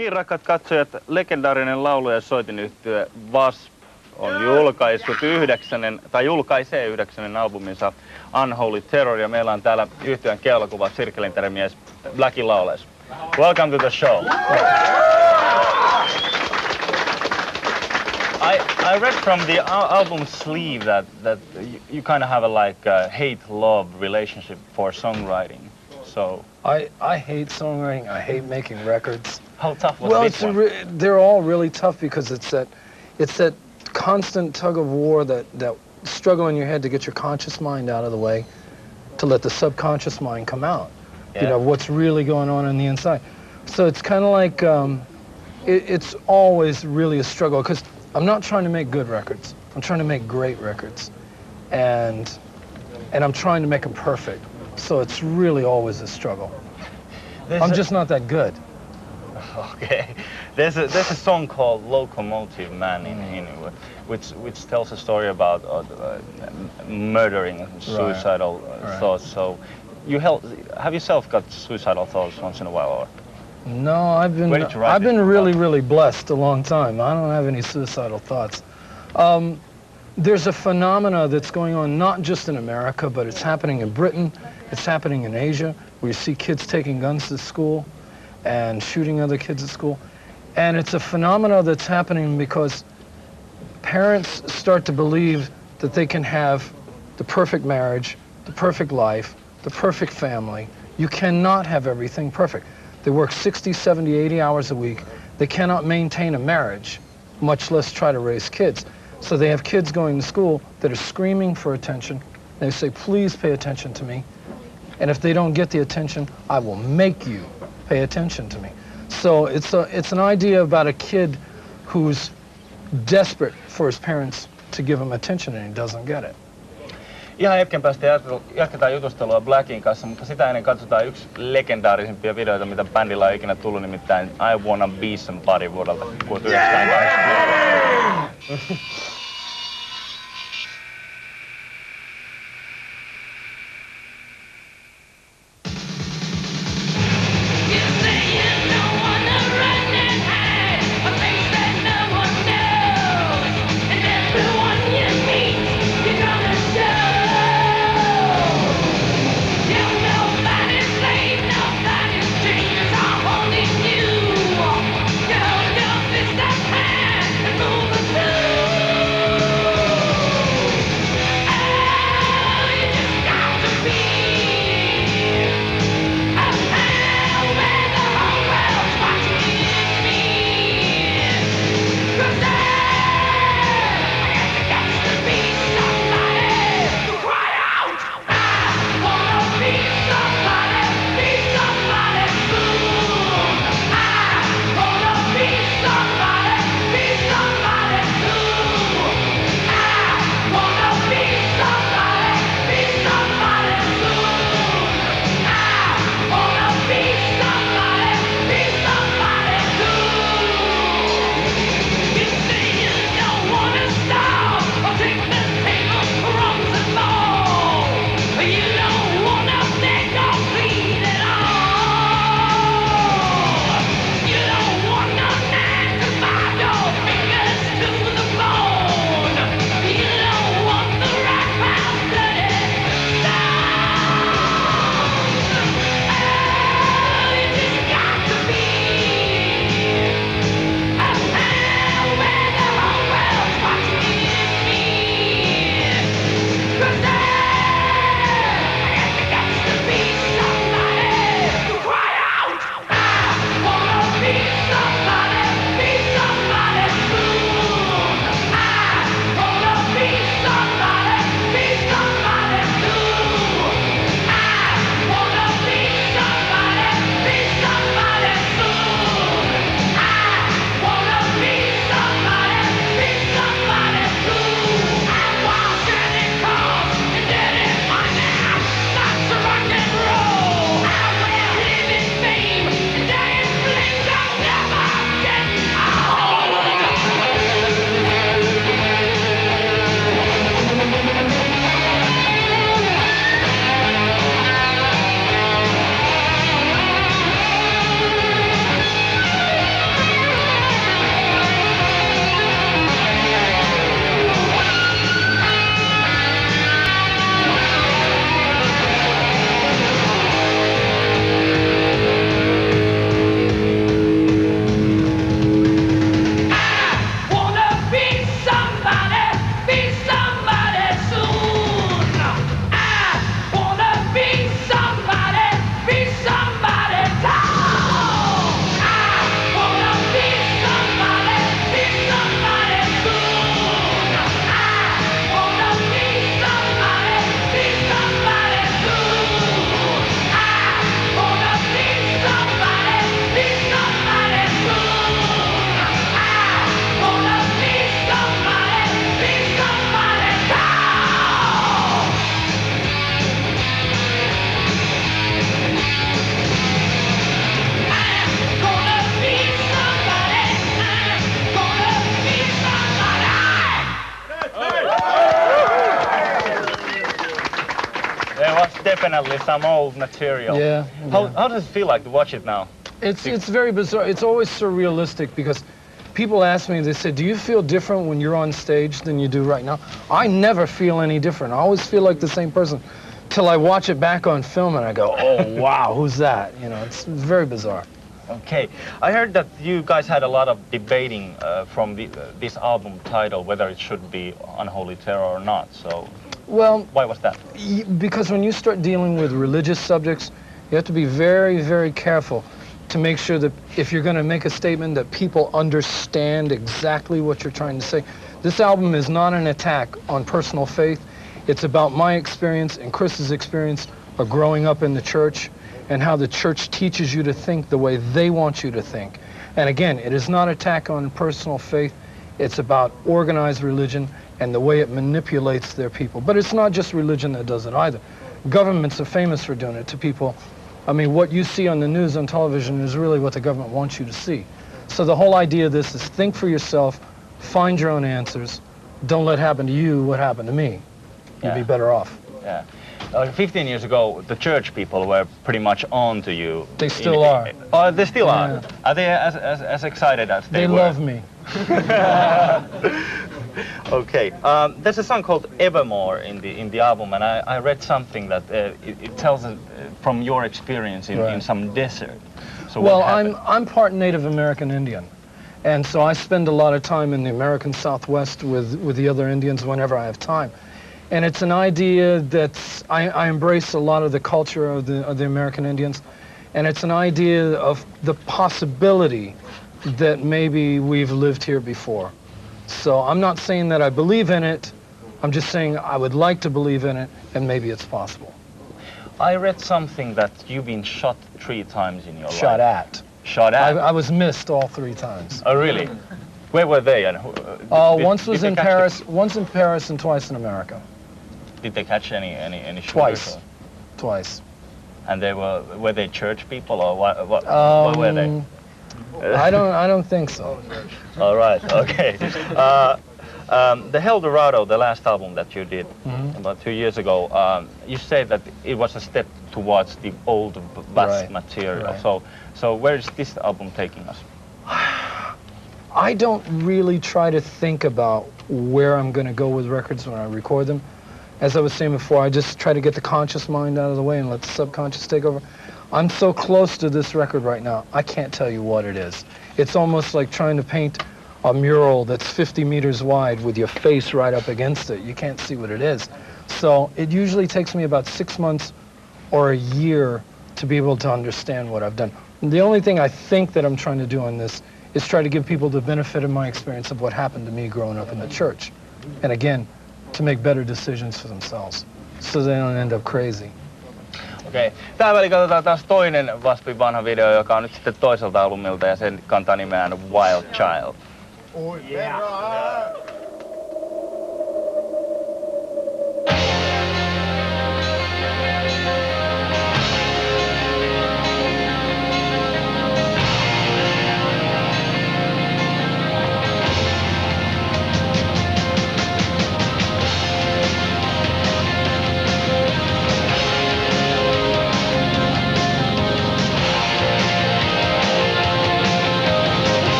Niin, rakkaat katsojat, legendaarinen laulu- ja soitinyhtye W.A.S.P on julkaisee 9. albuminsa Unholy Terror, ja meillä on täällä yhtyeen keulakuva sirkkelinteremies Blackie Lawless. Welcome to the show. I read from the album sleeve that you kind of have a hate-love relationship for songwriting. So I hate songwriting. I hate making records. How tough was this one? They're all really tough because it's that constant tug of war, that struggle in your head to get your conscious mind out of the way, to let the subconscious mind come out. Yeah. You know what's really going on the inside. So it's kind of like it's always really a struggle because I'm not trying to make good records. I'm trying to make great records, and I'm trying to make them perfect. So it's really always a struggle. I'm just not that good. Okay, there's a song called "Locomotive Man" in which tells a story about murdering, suicidal thoughts. So, have yourself got suicidal thoughts once in a while, or? No, I've been really blessed a long time. I don't have any suicidal thoughts. There's a phenomena that's going on not just in America, but it's happening in Britain, it's happening in Asia, where you see kids taking guns to school and shooting other kids at school. And it's a phenomena that's happening because parents start to believe that they can have the perfect marriage, the perfect life, the perfect family. You cannot have everything perfect. They work 60, 70, 80 hours a week. They cannot maintain a marriage, much less try to raise kids. So they have kids going to school that are screaming for attention. They say, please pay attention to me. And if they don't get the attention, I will make you pay attention to me. So it's an idea about a kid who's desperate for his parents to give him attention and he doesn't get it. Ihan hetken päästä jatketaan jutustelua Blackin kanssa, mutta sitä ennen katsotaan yksi legendaarisimpia videoita, mitä bändillä on ikinä tullut, nimittäin I Wanna Be Somebody vuodelta 1980. definitely some old material. Yeah. How does it feel like to watch it now? It's very bizarre. It's always surrealistic because people ask me, they say, do you feel different when you're on stage than you do right now? I never feel any different. I always feel like the same person till I watch it back on film and I go, oh, wow, who's that? You know, it's very bizarre. Okay. I heard that you guys had a lot of debating from this album title, whether it should be Unholy Terror or not. So, well, why was that? Because when you start dealing with religious subjects, you have to be very, very careful to make sure that if you're going to make a statement that people understand exactly what you're trying to say. This album is not an attack on personal faith. It's about my experience and Chris's experience of growing up in the church and how the church teaches you to think the way they want you to think. And again, it is not an attack on personal faith. It's about organized religion and the way it manipulates their people. But it's not just religion that does it either. Governments are famous for doing it to people. I mean, what you see on the news, on television, is really what the government wants you to see. So the whole idea of this is think for yourself, find your own answers, don't let happen to you what happened to me. You'd be better off. Yeah. 15 years ago, the church people were pretty much on to you. They still are. Oh, they still are? Are they as excited as they were? They love me. Okay. There's a song called Evermore in the album, and I read something that it tells from your experience in some desert. So well, I'm part Native American Indian, and so I spend a lot of time in the American Southwest with the other Indians whenever I have time. And it's an idea that I embrace a lot of the culture of the American Indians, and it's an idea of the possibility that maybe we've lived here before. So I'm not saying that I believe in it, I'm just saying I would like to believe in it, and maybe it's possible. I read something that you've been shot 3 times in your life. Shot at. Shot at? I was missed all 3 times. Oh, really? Where were they? And once was in Paris, once in Paris and twice in America. Did they catch any Twice. Twice. And were they church people or what were they? I don't think so. All right, okay. The Hell Dorado, the last album that you did about 2 years ago, you said that it was a step towards the old W.A.S.P material. Right. So where is this album taking us? I don't really try to think about where I'm going to go with records when I record them. As I was saying before, I just try to get the conscious mind out of the way and let the subconscious take over. I'm so close to this record right now, I can't tell you what it is. It's almost like trying to paint a mural that's 50 meters wide with your face right up against it. You can't see what it is. So it usually takes me about 6 months or a year to be able to understand what I've done. The only thing I think that I'm trying to do on this is try to give people the benefit of my experience of what happened to me growing up in the church. And again, to make better decisions for themselves, so they don't end up crazy. Okei. Tähän väliin katsotaan taas toinen W.A.S.Pin vanha video, joka on nyt sitten toiselta albumilta, ja sen kantaa nimeään Wild Child. Oh, yeah.